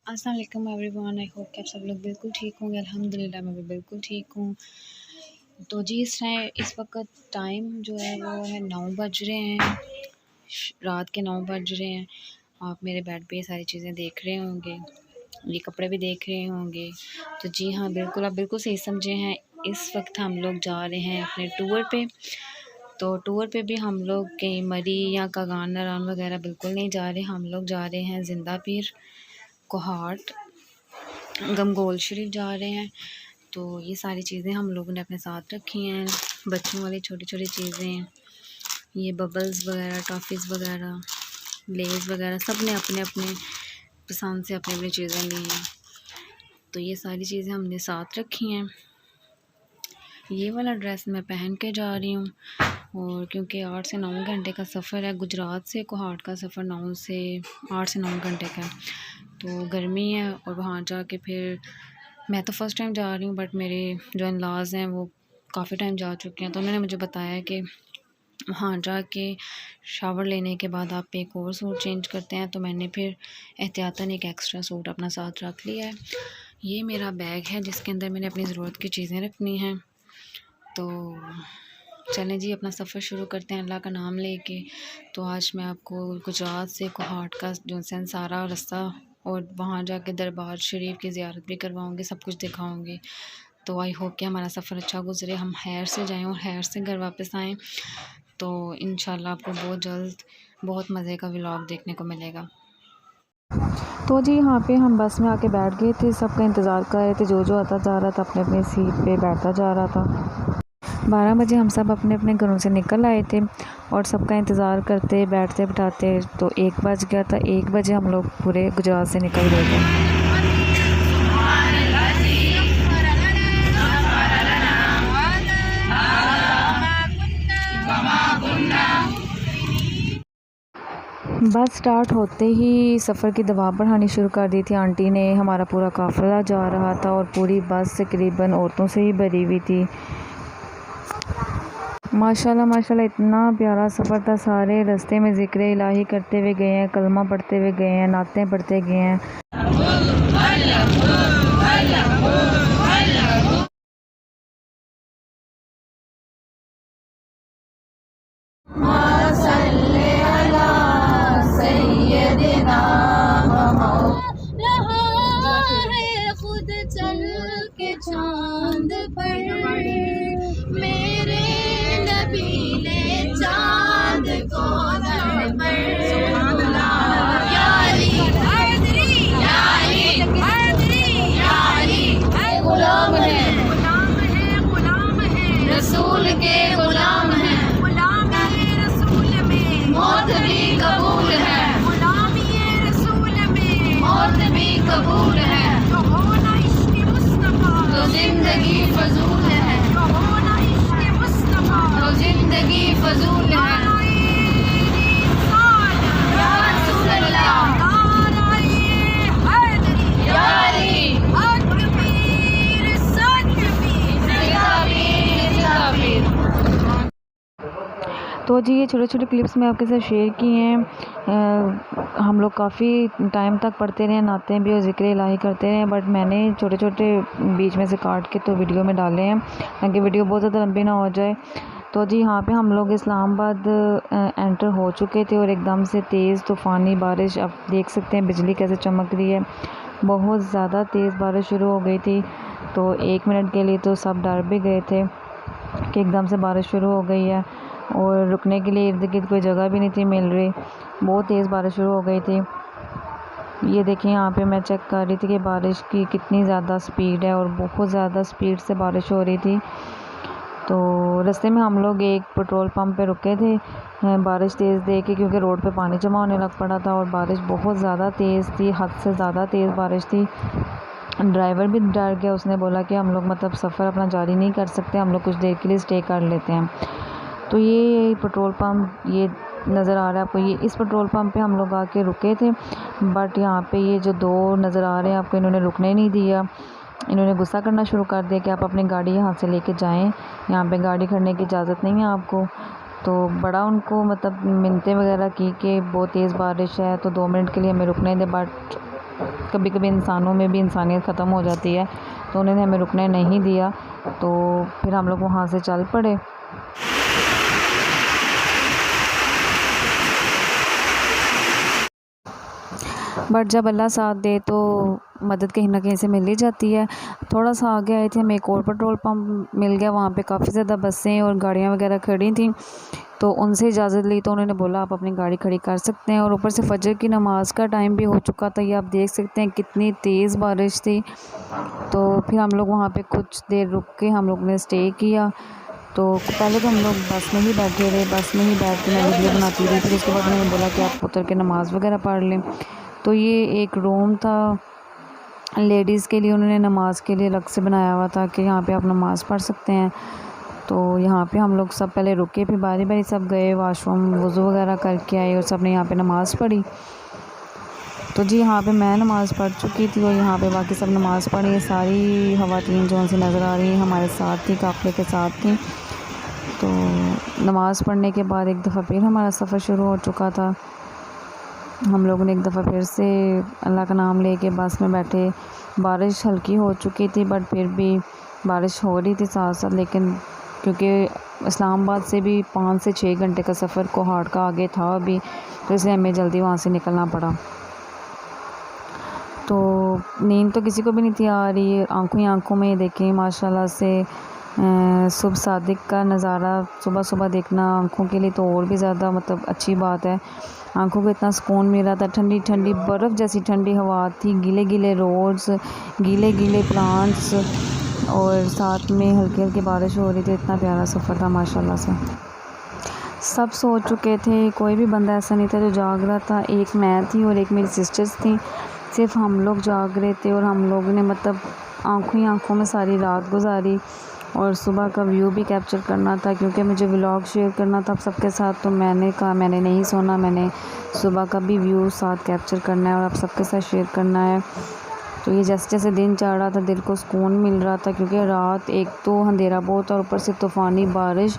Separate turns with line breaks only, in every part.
अस्सलाम वालेकुम everyone. I hope कि आप सब लोग बिल्कुल ठीक होंगे। अल्हम्दुलिल्लाह मैं भी बिल्कुल ठीक हूँ। तो जी इस वक्त टाइम जो है वो है 9 बज रहे हैं, रात के 9 बज रहे हैं। आप मेरे बेड पे ये सारी चीज़ें देख रहे होंगे, ये कपड़े भी देख रहे होंगे। तो जी हाँ, बिल्कुल आप बिल्कुल सही समझे हैं। इस वक्त हम लोग जा रहे हैं अपने टूर पे। तो टूर पे भी हम लोग कहीं मरी या कागान नारान वगैरह बिल्कुल नहीं जा रहे। हम लोग जा रहे हैं जिंदा पीर, कोहाट, गंगोल शरीफ जा रहे हैं। तो ये सारी चीज़ें हम लोगों ने अपने साथ रखी हैं, बच्चों वाली छोटी छोटी चीज़ें, ये बबल्स वगैरह, टॉफ़ीज़ वगैरह, लेज़ वगैरह, सब ने अपने अपने पसंद से अपनी अपनी चीज़ें ली हैं। तो ये सारी चीज़ें हमने साथ रखी हैं। ये वाला ड्रेस मैं पहन के जा रही हूँ, और क्योंकि 8 से 9 घंटे का सफ़र है। गुजरात से कोहाट का सफ़र 8 से 9 घंटे का है। तो गर्मी है, और वहाँ जाके फिर मैं तो फ़र्स्ट टाइम जा रही हूँ, बट मेरे जो इन-लॉज़ हैं वो काफ़ी टाइम जा चुके हैं। तो उन्होंने मुझे बताया कि वहाँ जाके शावर लेने के बाद आप एक और सूट चेंज करते हैं। तो मैंने फिर एहतियातन एक एक्स्ट्रा सूट अपना साथ रख लिया है। ये मेरा बैग है जिसके अंदर मैंने अपनी ज़रूरत की चीज़ें रखनी हैं। तो चलें जी, अपना सफ़र शुरू करते हैं अल्लाह का नाम लेके। तो आज मैं आपको गुजरात से कोहाट का जो सारा रास्ता, और वहाँ जाके दरबार शरीफ की ज़ियारत भी करवाऊँगी, सब कुछ दिखाऊँगी। तो आई होप कि हमारा सफ़र अच्छा गुजरे, हम खैर से जाएँ और खैर से घर वापस आएँ। तो इंशाल्लाह आपको बहुत जल्द बहुत मज़े का व्लॉग देखने को मिलेगा।
तो जी यहाँ पे हम बस में आके बैठ गए थे, सबका इंतज़ार कर रहे थे। जो आता जा रहा था अपने अपने सीट पे बैठता जा रहा था। 12 बजे हम सब अपने अपने घरों से निकल आए थे, और सबका इंतज़ार करते बैठते बिठाते तो 1 बज गया था। 1 बजे हम लोग पूरे गुजरात से निकल गए थे। बस स्टार्ट होते ही सफ़र की दवा बढ़ानी शुरू कर दी थी आंटी ने। हमारा पूरा काफ़िला जा रहा था, और पूरी बस तकरीबन औरतों से ही भरी हुई थी। माशाल्लाह माशाल्लाह, इतना प्यारा सफ़र था। सारे रास्ते में ज़िक्र इलाही करते हुए गए हैं, कलमा पढ़ते हुए गए हैं, नातें पढ़ते गए हैं।
खुद चल के चांद पर मेरे नबी ने चांद को दर पर यारी हैदरी यारी हैदरी यारी गुलाम है रसूल के गुलाम है रसूल में मौत भी कबूल है गुलाम ये रसूल में मौत भी कबूल है तो होना इश्क़ मुस्तफ़ा तो जिंदगी फजूल है तो होना इश्क़ मुस्तफ़ा तो जिंदगी फजूल है
तो जी ये छोटे छोटे क्लिप्स मैं आपके साथ शेयर किए हैं। हम लोग काफ़ी टाइम तक पढ़ते रहे, नाते भी और ज़िक्र इलाही करते रहे, बट मैंने छोटे छोटे बीच में से काट के तो वीडियो में डाले हैं ताकि वीडियो बहुत ज़्यादा लंबी ना हो जाए। तो जी यहाँ पे हम लोग इस्लामाबाद एंटर हो चुके थे, और एकदम से तेज़ तूफ़ानी बारिश, आप देख सकते हैं बिजली कैसे चमक रही है। बहुत ज़्यादा तेज़ बारिश शुरू हो गई थी। तो 1 मिनट के लिए तो सब डर भी गए थे कि एकदम से बारिश शुरू हो गई है, और रुकने के लिए इर्द गिर्द कोई जगह भी नहीं थी मिल रही। बहुत तेज़ बारिश शुरू हो गई थी। ये देखिए यहाँ पे मैं चेक कर रही थी कि बारिश की कितनी ज़्यादा स्पीड है, और बहुत ज़्यादा स्पीड से बारिश हो रही थी। तो रास्ते में हम लोग एक पेट्रोल पंप पे रुके थे, बारिश तेज़ देख के, क्योंकि रोड पे पानी जमा होने लग पड़ा था, और बारिश बहुत ज़्यादा तेज़ थी, हद से ज़्यादा तेज़ बारिश थी। ड्राइवर भी डर गया, उसने बोला कि हम लोग मतलब सफ़र अपना जारी नहीं कर सकते, हम लोग कुछ देर के लिए स्टे कर लेते हैं। तो ये पेट्रोल पंप ये नज़र आ रहा है आपको, ये इस पेट्रोल पंप पे हम लोग आके रुके थे, बट यहाँ पे ये जो 2 नज़र आ रहे हैं आपको, इन्होंने रुकने नहीं दिया। इन्होंने गुस्सा करना शुरू कर दिया कि आप अपनी गाड़ी यहाँ से लेके जाएं, यहाँ पे गाड़ी खड़ने की इजाज़त नहीं है आपको। तो बड़ा उनको मतलब मिन्नतें वगैरह की कि बहुत तेज़ बारिश है तो 2 मिनट के लिए हमें रुकने दें, बट कभी कभी इंसानों में भी इंसानियत ख़त्म हो जाती है, तो उन्होंने हमें रुकने नहीं दिया। तो फिर हम लोग वहाँ से चल पड़े। बट जब अल्लाह साथ दे तो मदद कहीं ना कहीं से मिल ही जाती है। थोड़ा सा आगे आए थे, हमें एक और पेट्रोल पंप मिल गया। वहाँ पे काफ़ी ज़्यादा बसें और गाड़ियाँ वगैरह खड़ी थी, तो उनसे इजाज़त ली तो उन्होंने बोला आप अपनी गाड़ी खड़ी कर सकते हैं। और ऊपर से फजर की नमाज़ का टाइम भी हो चुका था। ये आप देख सकते हैं कितनी तेज़ बारिश थी। तो फिर हम लोग वहाँ पे कुछ देर रुक के हम लोग ने स्टे किया। तो पहले तो हम लोग बस में ही बैठे रहे, बस में ही बैठ के मैं वीडियो बनाती रही। फिर उसके बाद उन्होंने बोला कि आप उतर के नमाज़ वगैरह पढ़ लें। तो ये एक रूम था लेडीज़ के लिए, उन्होंने नमाज के लिए अलग से बनाया हुआ था कि यहाँ पे आप नमाज़ पढ़ सकते हैं। तो यहाँ पे हम लोग सब पहले रुके, फिर बारी बारी सब गए वॉशरूम, वज़ू वगैरह करके आए और सब ने यहाँ पे नमाज़ पढ़ी। तो जी यहाँ पे मैं नमाज़ पढ़ चुकी थी और यहाँ पे बाकी सब नमाज़ पढ़ी। सारी ख़वातीन जो उनसे नज़र आ रही हैं हमारे साथ थी, काफ़िले के साथ थी। तो नमाज़ पढ़ने के बाद एक दफ़ा फिर हमारा सफ़र शुरू हो चुका था। हम लोगों ने एक दफ़ा फिर से अल्लाह का नाम लेके बस में बैठे। बारिश हल्की हो चुकी थी बट फिर भी बारिश हो रही थी साथ साथ, लेकिन क्योंकि इस्लामाबाद से भी 5 से 6 घंटे का सफ़र कोहाट का आगे था अभी, तो इसलिए हमें जल्दी वहाँ से निकलना पड़ा। तो नींद तो किसी को भी नहीं थी आ रही, आँखों ही आँखों में देखें माशाल्लाह से सुबह सादिक का नज़ारा सुबह सुबह देखना आँखों के लिए तो और भी ज़्यादा मतलब अच्छी बात है। आँखों को इतना सुकून मिल रहा था, ठंडी ठंडी बर्फ़ जैसी ठंडी हवा थी, गीले गीले रोड्स, गीले गीले प्लांट्स और साथ में हल्की हल्की बारिश हो रही थी। इतना प्यारा सफ़र था माशाल्लाह से। सब सो चुके थे, कोई भी बंदा ऐसा नहीं था जो जाग रहा था। एक मैं थी और एक मेरी सिस्टर्स थी, सिर्फ हम लोग जाग रहे थे। और हम लोगों ने मतलब आँखों ही आँखों में सारी रात गुजारी और सुबह का व्यू भी कैप्चर करना था क्योंकि मुझे व्लॉग शेयर करना था सबके साथ। तो मैंने कहा मैंने नहीं सोना, मैंने सुबह का भी व्यू साथ कैप्चर करना है और आप सबके साथ शेयर करना है। तो ये जैसे जैसे दिन चढ़ रहा था दिल को सुकून मिल रहा था क्योंकि रात एक तो अंधेरा बहुत और ऊपर से तूफ़ानी बारिश,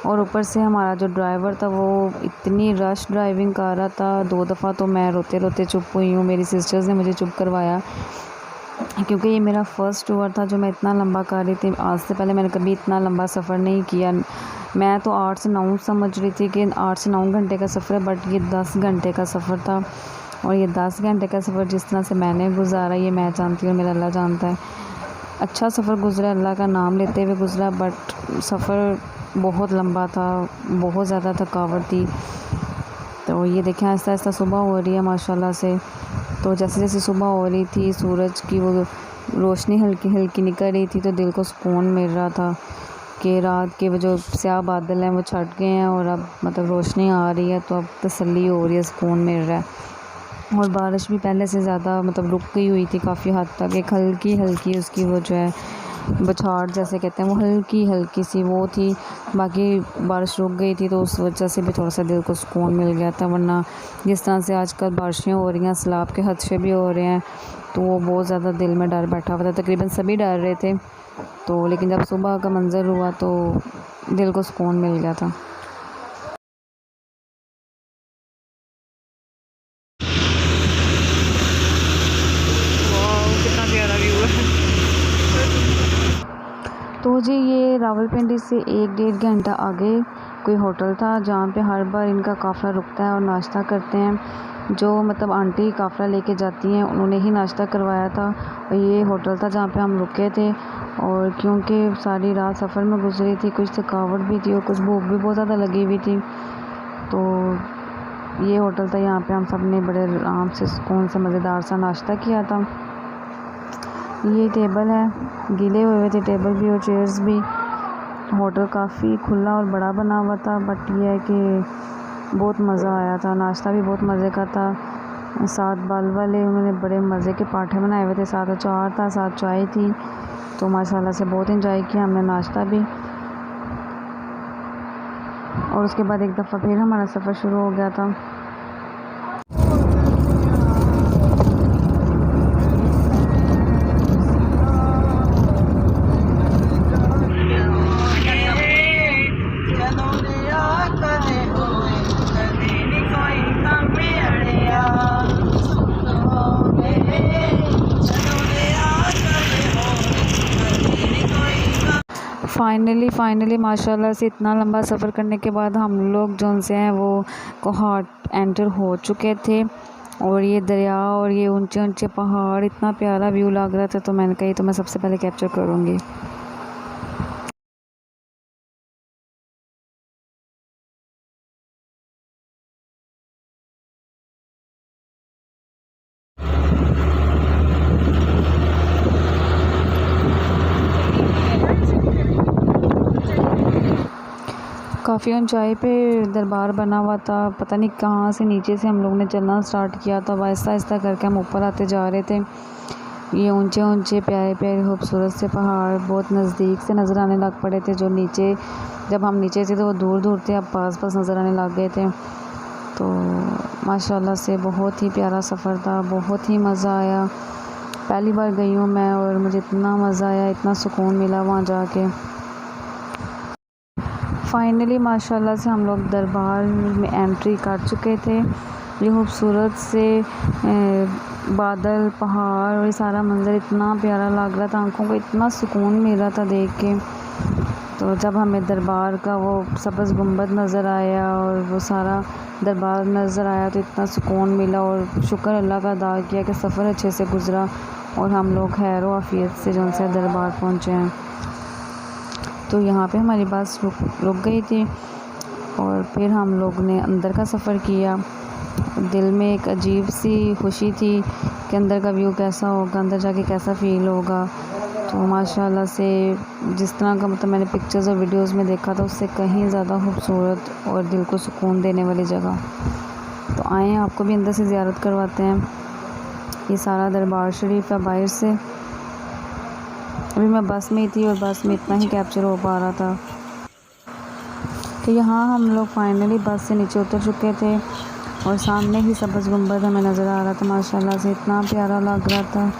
और ऊपर से हमारा जो ड्राइवर था वो इतनी रश ड्राइविंग कर रहा था। 2 दफ़ा तो मैं रोते रोते चुप हुई हूँ, मेरी सिस्टर्स ने मुझे चुप करवाया क्योंकि ये मेरा फ़र्स्ट टूर था जो मैं इतना लंबा कर रही थी। आज से पहले मैंने कभी इतना लंबा सफ़र नहीं किया। मैं तो 8 से 9 समझ रही थी कि 8 से 9 घंटे का सफ़र है, बट ये 10 घंटे का सफ़र था। और ये 10 घंटे का सफ़र जिस तरह से मैंने गुजारा ये मैं जानती हूँ, मेरा अल्लाह जानता है। अच्छा सफ़र गुजरा, अल्लाह का नाम लेते हुए गुजरा, बट सफ़र बहुत लंबा था, बहुत ज़्यादा थकावट थी। तो ये देखें आहिस्ता आहिस्ता सुबह हो रही है माशाल्लाह से। तो जैसे जैसे सुबह हो रही थी सूरज की वो रोशनी हल्की हल्की निकल रही थी, तो दिल को सुकून मिल रहा था कि रात के वो जो स्याह बादल हैं वो छट गए हैं और अब मतलब रोशनी आ रही है, तो अब तसल्ली हो रही है, सुकून मिल रहा है। और बारिश भी पहले से ज़्यादा मतलब रुक गई हुई थी काफ़ी हद तक। एक हल्की हल्की उसकी वो जो है बछाड़ जैसे कहते हैं वो हल्की हल्की सी वो थी, बाकी बारिश रुक गई थी तो उस वजह से भी थोड़ा सा दिल को सुकून मिल गया था। वरना जिस तरह से आजकल बारिशें हो रही हैं, सैलाब के खदशे भी हो रहे हैं, तो वो बहुत ज़्यादा दिल में डर बैठा हुआ था। तकरीबन सभी डर रहे थे, तो लेकिन जब सुबह का मंज़र हुआ तो दिल को सुकून मिल गया था। कितना प्यारा व्यू है। तो जी ये रावलपिंडी से 1-1.5 घंटा आगे कोई होटल था जहाँ पे हर बार इनका काफ़िला रुकता है और नाश्ता करते हैं। जो मतलब आंटी काफ़िला लेके जाती हैं उन्होंने ही नाश्ता करवाया था और ये होटल था जहाँ पे हम रुके थे। और क्योंकि सारी रात सफ़र में गुजरी थी, कुछ थकावट भी थी और कुछ भूख भी बहुत ज़्यादा लगी हुई थी, तो ये होटल था। यहाँ पे हम सब ने बड़े आराम से सुकून से मज़ेदार सा नाश्ता किया था। ये टेबल है, गीले हुए थे टेबल भी और चेयर्स भी। होटल काफ़ी खुला और बड़ा बना हुआ था, बट ये है कि बहुत मज़ा आया था। नाश्ता भी बहुत मज़े का था। साथ बाल वाले उन्होंने बड़े मज़े के पराठे बनाए हुए थे, साथ अचार था, साथ चाय थी, तो माशाल्लाह से बहुत इंजॉय किया हमने नाश्ता भी। और उसके बाद एक दफ़ा फिर हमारा सफ़र शुरू हो गया था। फाइनली माशाल्लाह से इतना लंबा सफ़र करने के बाद हम लोग जो से हैं वो कोहाट एंटर हो चुके थे। और ये दरिया और ये ऊंचे ऊंचे पहाड़, इतना प्यारा व्यू लग रहा था, तो मैंने कही तो मैं सबसे पहले कैप्चर करूँगी। काफ़ी ऊंचाई पे दरबार बना हुआ था, पता नहीं कहाँ से नीचे से हम लोग ने चलना स्टार्ट किया था। आहिस्ता आहिस्ता करके हम ऊपर आते जा रहे थे। ये ऊंचे ऊंचे प्यारे प्यारे खूबसूरत से पहाड़ बहुत नज़दीक से नज़र आने लग पड़े थे। जो नीचे जब हम नीचे थे तो वो दूर दूर थे, अब पास पास नज़र आने लग गए थे। तो माशाल्लाह से बहुत ही प्यारा सफ़र था, बहुत ही मज़ा आया। पहली बार गई हूँ मैं और मुझे इतना मज़ा आया, इतना सुकून मिला वहाँ जाके। फाइनली माशाल्लाह से हम लोग दरबार में एंट्री कर चुके थे। ये खूबसूरत से बादल, पहाड़ और ये सारा मंज़र इतना प्यारा लग रहा था, आंखों को इतना सुकून मिल रहा था देख के। तो जब हमें दरबार का वो सब्ज़ गुंबद नज़र आया और वो सारा दरबार नज़र आया तो इतना सुकून मिला और शुक्र अल्लाह का अदा किया कि सफ़र अच्छे से गुज़रा और हम लोग खैर व आफियत से जो से दरबार पहुँचे हैं। तो यहाँ पे हमारी बस रुक गई थी और फिर हम लोग ने अंदर का सफ़र किया। दिल में एक अजीब सी खुशी थी कि अंदर का व्यू कैसा होगा, अंदर जाके कैसा फ़ील होगा। तो माशाल्लाह से जिस तरह का मतलब मैंने पिक्चर्स और वीडियोस में देखा था उससे कहीं ज़्यादा खूबसूरत और दिल को सुकून देने वाली जगह। तो आए आपको भी अंदर से ज़ियारत करवाते हैं। ये सारा दरबार शरीफ है बाहर से। अभी मैं बस में ही थी और बस में इतना ही कैप्चर हो पा रहा था। तो यहाँ हम लोग फाइनली बस से नीचे उतर चुके थे और सामने ही सब्ज़ गुंबद हमें नज़र आ रहा था। माशाल्लाह से इतना प्यारा लग रहा था।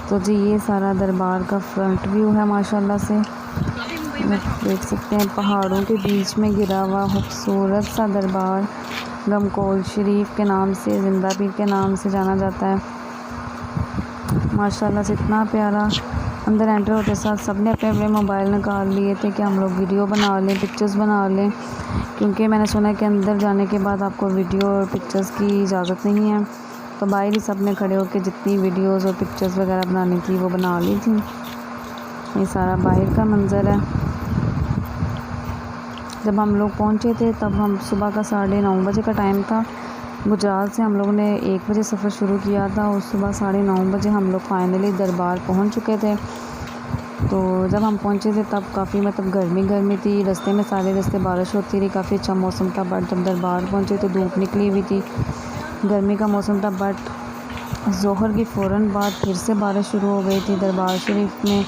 तो जी ये सारा दरबार का फ्रंट व्यू है माशाल्लाह से। देख सकते हैं पहाड़ों के बीच में गिरा हुआ खूबसूरत सा दरबार गमकोल शरीफ के नाम से, जिंदा पीर के नाम से जाना जाता है। माशाल्लाह से इतना प्यारा। अंदर एंटर होते साथ सब ने अपने अपने मोबाइल निकाल लिए थे कि हम लोग वीडियो बना लें, पिक्चर्स बना लें, क्योंकि मैंने सुना है कि अंदर जाने के बाद आपको वीडियो और पिक्चर्स की इजाज़त नहीं है। तो बाहर ही सब ने खड़े होकर जितनी वीडियोस और पिक्चर्स वगैरह बनानी थी वो बना ली थी। ये सारा बाहर का मंज़र है। जब हम लोग पहुँचे थे तब हम सुबह का 9:30 बजे का टाइम था। गुजरात से हम लोगों ने 1 बजे सफ़र शुरू किया था और सुबह 9:30 बजे हम लोग फाइनली दरबार पहुंच चुके थे। तो जब हम पहुंचे थे तब काफ़ी मतलब गर्मी थी, रास्ते में सारे रास्ते बारिश होती रही, काफ़ी अच्छा मौसम था। बट जब दरबार पहुंचे तो धूप निकली हुई थी, गर्मी का मौसम था। बट ज़ोहर की फ़ौरन बाद फिर से बारिश शुरू हो गई थी। दरबार शरीफ में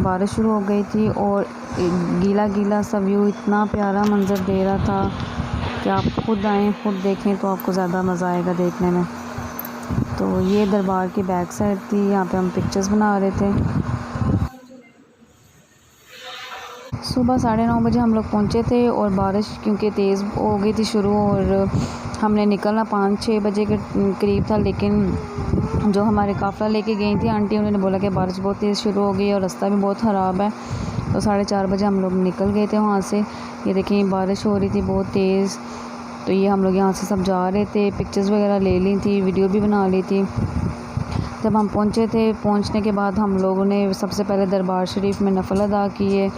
बारिश शुरू हो गई थी और गीला गीला सा व्यू इतना प्यारा मंज़र दे रहा था कि आप खुद आएँ खुद देखें तो आपको ज़्यादा मज़ा आएगा देखने में। तो ये दरबार की बैक साइड थी, यहाँ पे हम पिक्चर्स बना रहे थे। सुबह 9:30 बजे हम लोग पहुँचे थे और बारिश क्योंकि तेज़ हो गई थी शुरू और हमने निकलना 5-6 बजे के करीब था। लेकिन जो हमारे काफ़िला लेके गई थी आंटी, उन्होंने बोला कि बारिश बहुत तेज़ शुरू हो गई और रास्ता भी बहुत ख़राब है। तो 4:30 बजे हम लोग निकल गए थे वहाँ से। ये देखें बारिश हो रही थी बहुत तेज़। तो ये हम लोग यहाँ से सब जा रहे थे, पिक्चर्स वगैरह ले ली थी, वीडियो भी बना ली थी। जब हम पहुँचे थे, पहुँचने के बाद हम लोगों ने सबसे पहले दरबार शरीफ में नफल अदा किए,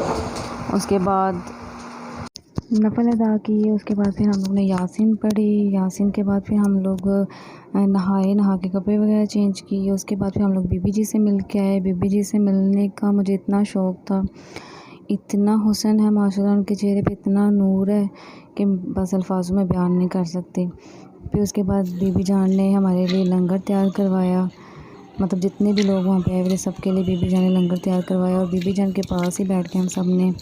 उसके बाद फिर हम लोग ने यासीन पढ़ी। यासीन के बाद फिर हम लोग नहा के कपड़े वगैरह चेंज किए। उसके बाद फिर हम लोग बीबी जी से मिल के आए। बीबी जी से मिलने का मुझे इतना शौक़ था, इतना हुस्न है माशाल्लाह उनके चेहरे पे, इतना नूर है कि बस अल्फाजों में बयान नहीं कर सकती। फिर उसके बाद बीबी जान ने हमारे लिए लंगर तैयार करवाया, मतलब जितने भी लोग वहाँ पे आए हुए सबके लिए बीबी जान ने लंगर तैयार करवाया और बीबी जान के पास ही बैठ के हम सब ने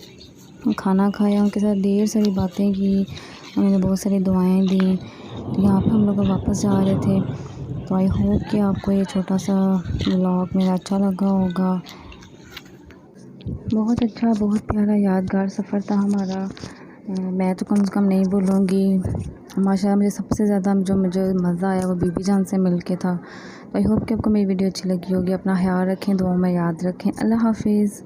खाना खाया, उनके साथ ढेर सारी बातें की, उन्होंने बहुत सारी दुआएं दी। तो यहाँ पे हम लोग वापस जा रहे थे। तो आई होप कि आपको ये छोटा सा व्लॉग मेरा अच्छा लगा होगा। बहुत अच्छा, बहुत प्यारा यादगार सफ़र था हमारा। मैं तो कम से कम नहीं भूलूँगी। माशाल्लाह मुझे सबसे ज़्यादा जो मुझे मज़ा आया वो बीबी जान से मिल के था। तो आई होप कि आपको मेरी वीडियो अच्छी लगी होगी। अपना ख्याल रखें, दुआओं में याद रखें। अल्लाह हाफिज़।